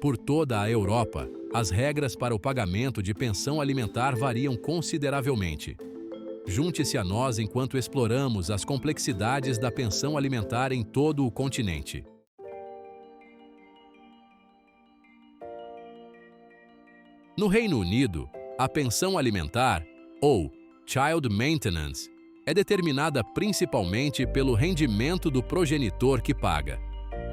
Por toda a Europa, as regras para o pagamento de pensão alimentar variam consideravelmente. Junte-se a nós enquanto exploramos as complexidades da pensão alimentar em todo o continente. No Reino Unido, a pensão alimentar, ou Child Maintenance, é determinada principalmente pelo rendimento do progenitor que paga.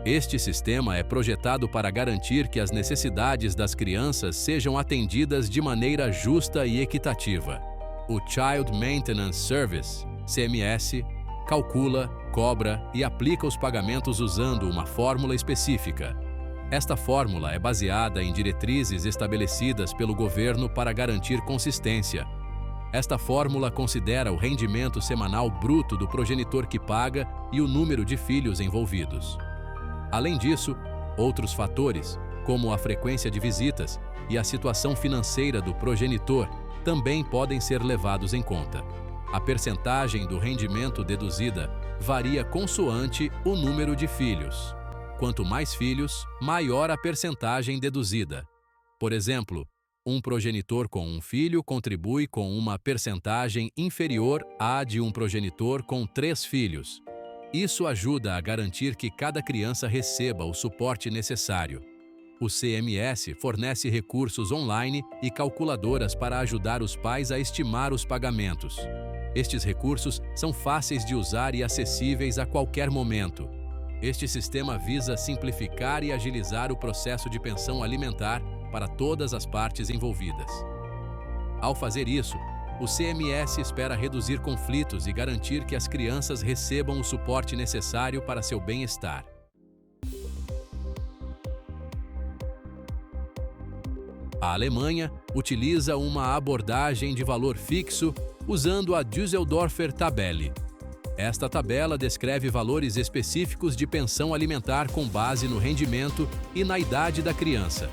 Este sistema é projetado para garantir que as necessidades das crianças sejam atendidas de maneira justa e equitativa. O Child Maintenance Service, CMS, calcula, cobra e aplica os pagamentos usando uma fórmula específica. Esta fórmula é baseada em diretrizes estabelecidas pelo governo para garantir consistência. Esta fórmula considera o rendimento semanal bruto do progenitor que paga e o número de filhos envolvidos. Além disso, outros fatores, como a frequência de visitas e a situação financeira do progenitor, também podem ser levados em conta. A percentagem do rendimento deduzida varia consoante o número de filhos. Quanto mais filhos, maior a percentagem deduzida. Por exemplo, um progenitor com um filho contribui com uma percentagem inferior à de um progenitor com 3 filhos. Isso ajuda a garantir que cada criança receba o suporte necessário. O CMS fornece recursos online e calculadoras para ajudar os pais a estimar os pagamentos. Estes recursos são fáceis de usar e acessíveis a qualquer momento. Este sistema visa simplificar e agilizar o processo de pensão alimentar para todas as partes envolvidas. Ao fazer isso, o CMS espera reduzir conflitos e garantir que as crianças recebam o suporte necessário para seu bem-estar. A Alemanha utiliza uma abordagem de valor fixo usando a Düsseldorfer Tabelle. Esta tabela descreve valores específicos de pensão alimentar com base no rendimento e na idade da criança.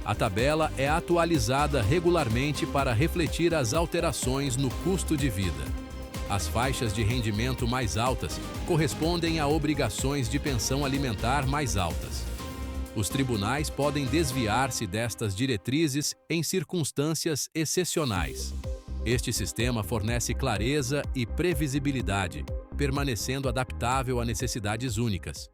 A tabela é atualizada regularmente para refletir as alterações no custo de vida. As faixas de rendimento mais altas correspondem a obrigações de pensão alimentar mais altas. Os tribunais podem desviar-se destas diretrizes em circunstâncias excepcionais. Este sistema fornece clareza e previsibilidade, permanecendo adaptável a necessidades únicas.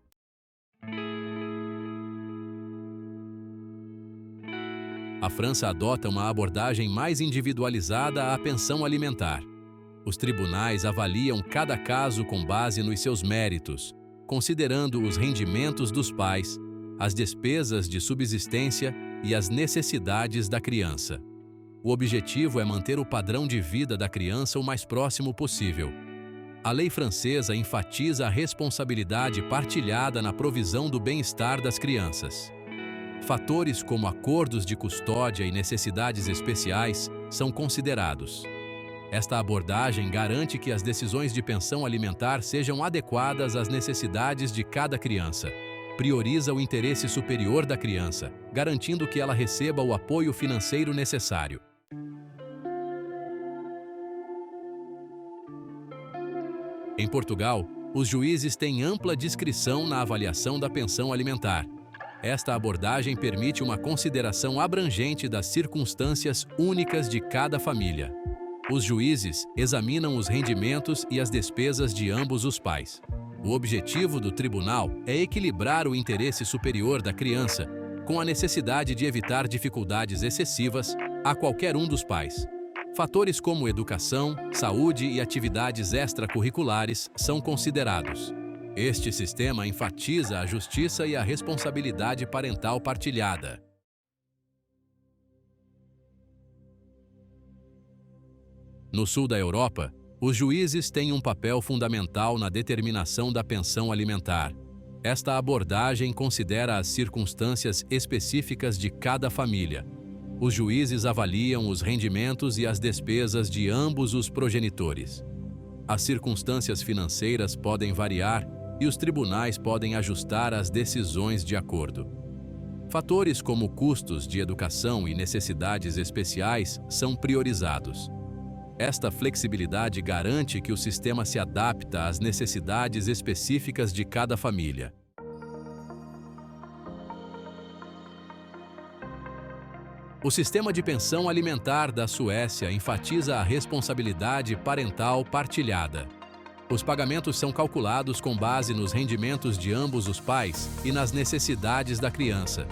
A França adota uma abordagem mais individualizada à pensão alimentar. Os tribunais avaliam cada caso com base nos seus méritos, considerando os rendimentos dos pais, as despesas de subsistência e as necessidades da criança. O objetivo é manter o padrão de vida da criança o mais próximo possível. A lei francesa enfatiza a responsabilidade partilhada na provisão do bem-estar das crianças. Fatores como acordos de custódia e necessidades especiais são considerados. Esta abordagem garante que as decisões de pensão alimentar sejam adequadas às necessidades de cada criança. Prioriza o interesse superior da criança, garantindo que ela receba o apoio financeiro necessário. Em Portugal, os juízes têm ampla discrição na avaliação da pensão alimentar. Esta abordagem permite uma consideração abrangente das circunstâncias únicas de cada família. Os juízes examinam os rendimentos e as despesas de ambos os pais. O objetivo do tribunal é equilibrar o interesse superior da criança com a necessidade de evitar dificuldades excessivas a qualquer um dos pais. Fatores como educação, saúde e atividades extracurriculares são considerados. Este sistema enfatiza a justiça e a responsabilidade parental partilhada. No sul da Europa, os juízes têm um papel fundamental na determinação da pensão alimentar. Esta abordagem considera as circunstâncias específicas de cada família. Os juízes avaliam os rendimentos e as despesas de ambos os progenitores. As circunstâncias financeiras podem variar e os tribunais podem ajustar as decisões de acordo. Fatores como custos de educação e necessidades especiais são priorizados. Esta flexibilidade garante que o sistema se adapta às necessidades específicas de cada família. O sistema de pensão alimentar da Suécia enfatiza a responsabilidade parental partilhada. Os pagamentos são calculados com base nos rendimentos de ambos os pais e nas necessidades da criança.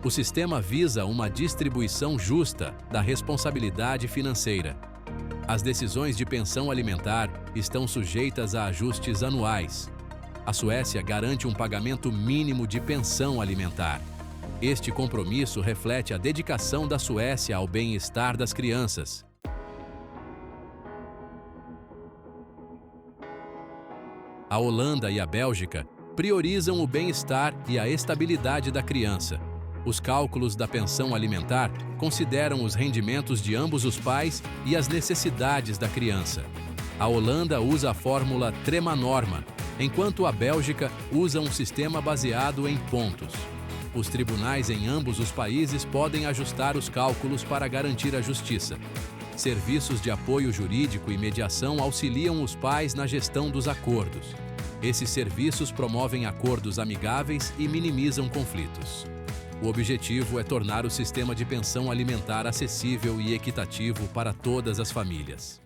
O sistema visa uma distribuição justa da responsabilidade financeira. As decisões de pensão alimentar estão sujeitas a ajustes anuais. A Suécia garante um pagamento mínimo de pensão alimentar. Este compromisso reflete a dedicação da Suécia ao bem-estar das crianças. A Holanda e a Bélgica priorizam o bem-estar e a estabilidade da criança. Os cálculos da pensão alimentar consideram os rendimentos de ambos os pais e as necessidades da criança. A Holanda usa a fórmula Trema-Norma, enquanto a Bélgica usa um sistema baseado em pontos. Os tribunais em ambos os países podem ajustar os cálculos para garantir a justiça. Serviços de apoio jurídico e mediação auxiliam os pais na gestão dos acordos. Esses serviços promovem acordos amigáveis e minimizam conflitos. O objetivo é tornar o sistema de pensão alimentar acessível e equitativo para todas as famílias.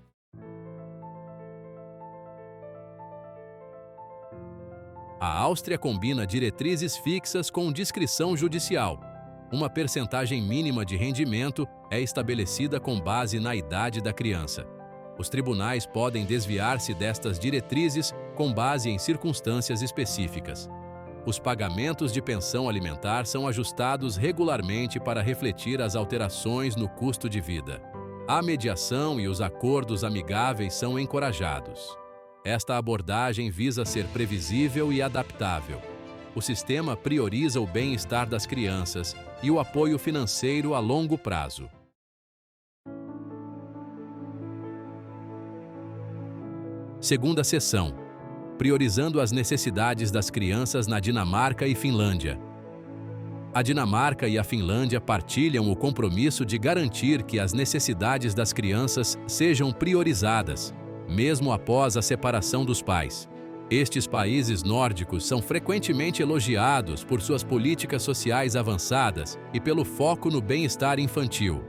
A Áustria combina diretrizes fixas com discrição judicial. Uma percentagem mínima de rendimento é estabelecida com base na idade da criança. Os tribunais podem desviar-se destas diretrizes com base em circunstâncias específicas. Os pagamentos de pensão alimentar são ajustados regularmente para refletir as alterações no custo de vida. A mediação e os acordos amigáveis são encorajados. Esta abordagem visa ser previsível e adaptável. O sistema prioriza o bem-estar das crianças e o apoio financeiro a longo prazo. Segunda seção: priorizando as necessidades das crianças na Dinamarca e Finlândia. A Dinamarca e a Finlândia partilham o compromisso de garantir que as necessidades das crianças sejam priorizadas, mesmo após a separação dos pais. Estes países nórdicos são frequentemente elogiados por suas políticas sociais avançadas e pelo foco no bem-estar infantil.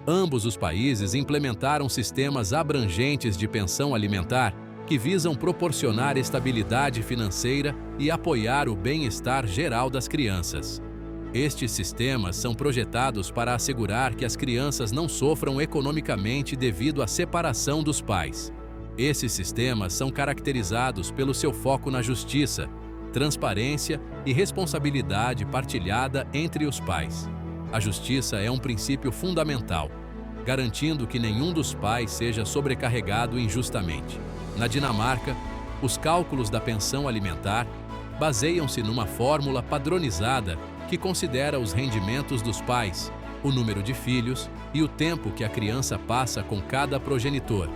Ambos os países implementaram sistemas abrangentes de pensão alimentar que visam proporcionar estabilidade financeira e apoiar o bem-estar geral das crianças. Estes sistemas são projetados para assegurar que as crianças não sofram economicamente devido à separação dos pais. Esses sistemas são caracterizados pelo seu foco na justiça, transparência e responsabilidade partilhada entre os pais. A justiça é um princípio fundamental, garantindo que nenhum dos pais seja sobrecarregado injustamente. Na Dinamarca, os cálculos da pensão alimentar baseiam-se numa fórmula padronizada que considera os rendimentos dos pais, o número de filhos e o tempo que a criança passa com cada progenitor.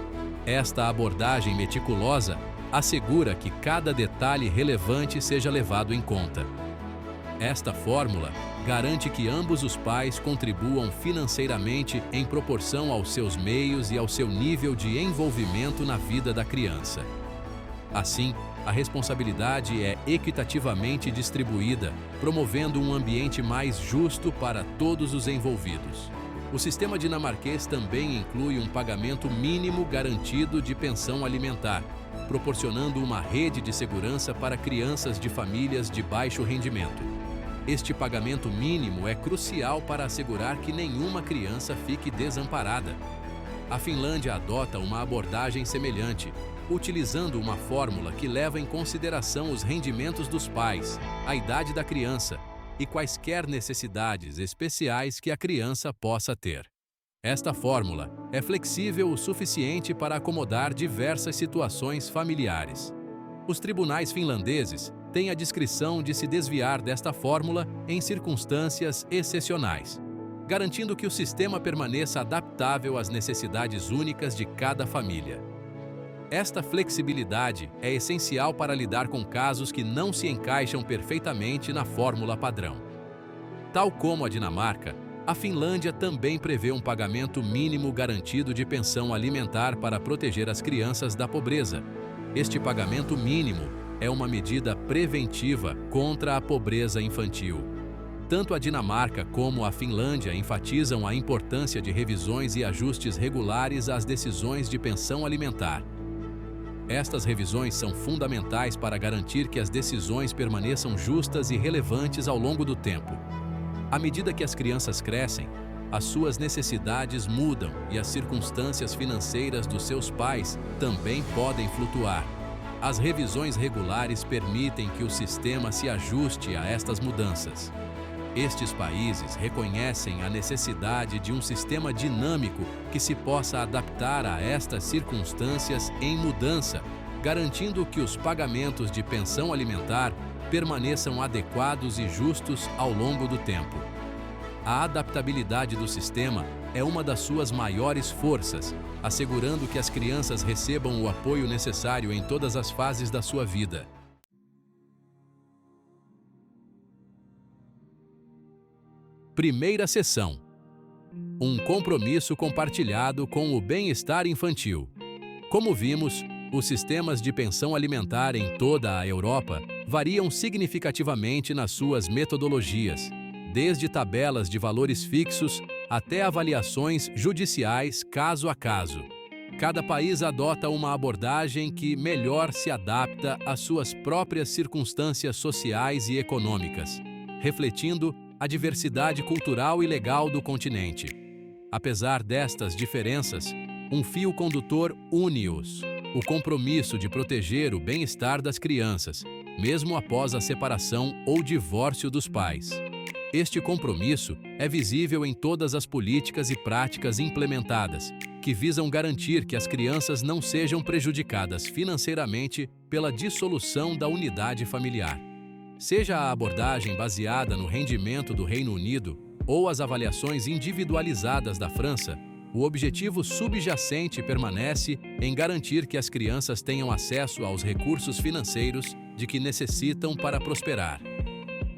Esta abordagem meticulosa assegura que cada detalhe relevante seja levado em conta. Esta fórmula garante que ambos os pais contribuam financeiramente em proporção aos seus meios e ao seu nível de envolvimento na vida da criança. Assim, a responsabilidade é equitativamente distribuída, promovendo um ambiente mais justo para todos os envolvidos. O sistema dinamarquês também inclui um pagamento mínimo garantido de pensão alimentar, proporcionando uma rede de segurança para crianças de famílias de baixo rendimento. Este pagamento mínimo é crucial para assegurar que nenhuma criança fique desamparada. A Finlândia adota uma abordagem semelhante, utilizando uma fórmula que leva em consideração os rendimentos dos pais, a idade da criança e quaisquer necessidades especiais que a criança possa ter. Esta fórmula é flexível o suficiente para acomodar diversas situações familiares. Os tribunais finlandeses têm a discrição de se desviar desta fórmula em circunstâncias excepcionais, garantindo que o sistema permaneça adaptável às necessidades únicas de cada família. Esta flexibilidade é essencial para lidar com casos que não se encaixam perfeitamente na fórmula padrão. Tal como a Dinamarca, a Finlândia também prevê um pagamento mínimo garantido de pensão alimentar para proteger as crianças da pobreza. Este pagamento mínimo é uma medida preventiva contra a pobreza infantil. Tanto a Dinamarca como a Finlândia enfatizam a importância de revisões e ajustes regulares às decisões de pensão alimentar. Estas revisões são fundamentais para garantir que as decisões permaneçam justas e relevantes ao longo do tempo. À medida que as crianças crescem, as suas necessidades mudam e as circunstâncias financeiras dos seus pais também podem flutuar. As revisões regulares permitem que o sistema se ajuste a estas mudanças. Estes países reconhecem a necessidade de um sistema dinâmico que se possa adaptar a estas circunstâncias em mudança, garantindo que os pagamentos de pensão alimentar permaneçam adequados e justos ao longo do tempo. A adaptabilidade do sistema é uma das suas maiores forças, assegurando que as crianças recebam o apoio necessário em todas as fases da sua vida. Primeira seção: um compromisso compartilhado com o bem-estar infantil. Como vimos, os sistemas de pensão alimentar em toda a Europa variam significativamente nas suas metodologias, desde tabelas de valores fixos até avaliações judiciais caso a caso. Cada país adota uma abordagem que melhor se adapta às suas próprias circunstâncias sociais e econômicas, refletindo a diversidade cultural e legal do continente. Apesar destas diferenças, um fio condutor une-os: o compromisso de proteger o bem-estar das crianças, mesmo após a separação ou divórcio dos pais. Este compromisso é visível em todas as políticas e práticas implementadas, que visam garantir que as crianças não sejam prejudicadas financeiramente pela dissolução da unidade familiar. Seja a abordagem baseada no rendimento do Reino Unido ou as avaliações individualizadas da França, o objetivo subjacente permanece em garantir que as crianças tenham acesso aos recursos financeiros de que necessitam para prosperar.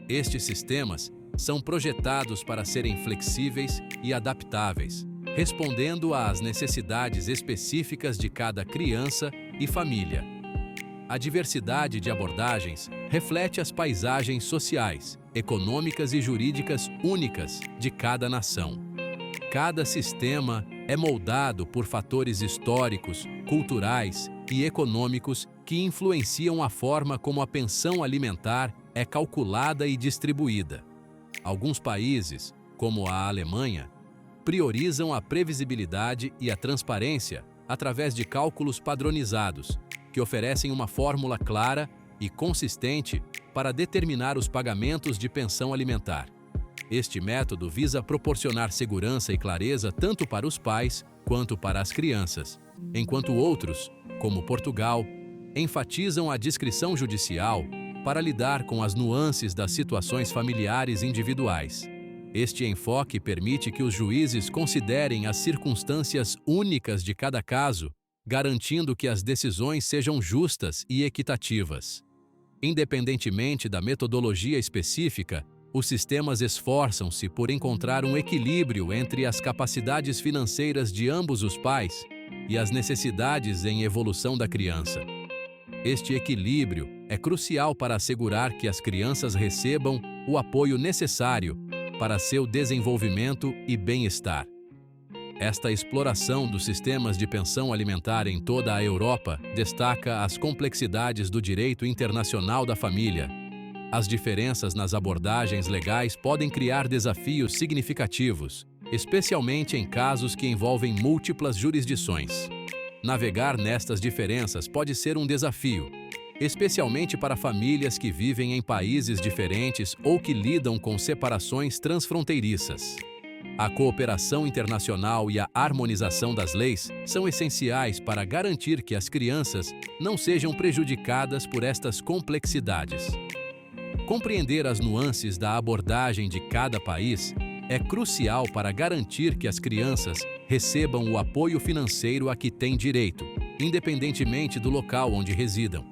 Estes sistemas são projetados para serem flexíveis e adaptáveis, respondendo às necessidades específicas de cada criança e família. A diversidade de abordagens reflete as paisagens sociais, econômicas e jurídicas únicas de cada nação. Cada sistema é moldado por fatores históricos, culturais e econômicos que influenciam a forma como a pensão alimentar é calculada e distribuída. Alguns países, como a Alemanha, priorizam a previsibilidade e a transparência através de cálculos padronizados, que oferecem uma fórmula clara e consistente para determinar os pagamentos de pensão alimentar. Este método visa proporcionar segurança e clareza tanto para os pais quanto para as crianças, enquanto outros, como Portugal, enfatizam a discrição judicial para lidar com as nuances das situações familiares individuais. Este enfoque permite que os juízes considerem as circunstâncias únicas de cada caso, garantindo que as decisões sejam justas e equitativas. Independentemente da metodologia específica, os sistemas esforçam-se por encontrar um equilíbrio entre as capacidades financeiras de ambos os pais e as necessidades em evolução da criança. Este equilíbrio é crucial para assegurar que as crianças recebam o apoio necessário para seu desenvolvimento e bem-estar. Esta exploração dos sistemas de pensão alimentar em toda a Europa destaca as complexidades do direito internacional da família. As diferenças nas abordagens legais podem criar desafios significativos, especialmente em casos que envolvem múltiplas jurisdições. Navegar nestas diferenças pode ser um desafio, especialmente para famílias que vivem em países diferentes ou que lidam com separações transfronteiriças. A cooperação internacional e a harmonização das leis são essenciais para garantir que as crianças não sejam prejudicadas por estas complexidades. Compreender as nuances da abordagem de cada país é crucial para garantir que as crianças recebam o apoio financeiro a que têm direito, independentemente do local onde residam.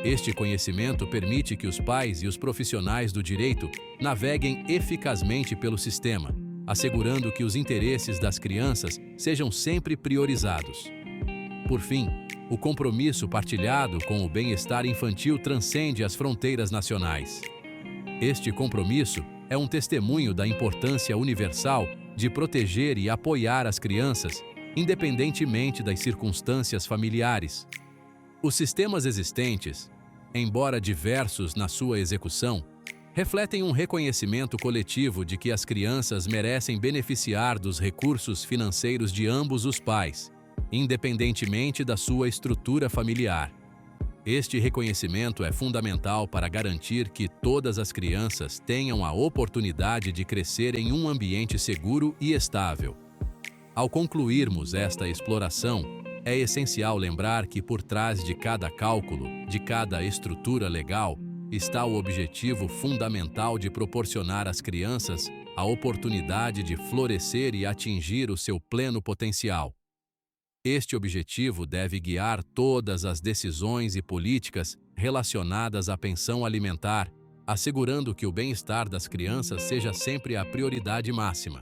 Este conhecimento permite que os pais e os profissionais do direito naveguem eficazmente pelo sistema, assegurando que os interesses das crianças sejam sempre priorizados. Por fim, o compromisso partilhado com o bem-estar infantil transcende as fronteiras nacionais. Este compromisso é um testemunho da importância universal de proteger e apoiar as crianças, independentemente das circunstâncias familiares. Os sistemas existentes, embora diversos na sua execução, refletem um reconhecimento coletivo de que as crianças merecem beneficiar dos recursos financeiros de ambos os pais, independentemente da sua estrutura familiar. Este reconhecimento é fundamental para garantir que todas as crianças tenham a oportunidade de crescer em um ambiente seguro e estável. Ao concluirmos esta exploração, é essencial lembrar que por trás de cada cálculo, de cada estrutura legal, está o objetivo fundamental de proporcionar às crianças a oportunidade de florescer e atingir o seu pleno potencial. Este objetivo deve guiar todas as decisões e políticas relacionadas à pensão alimentar, assegurando que o bem-estar das crianças seja sempre a prioridade máxima.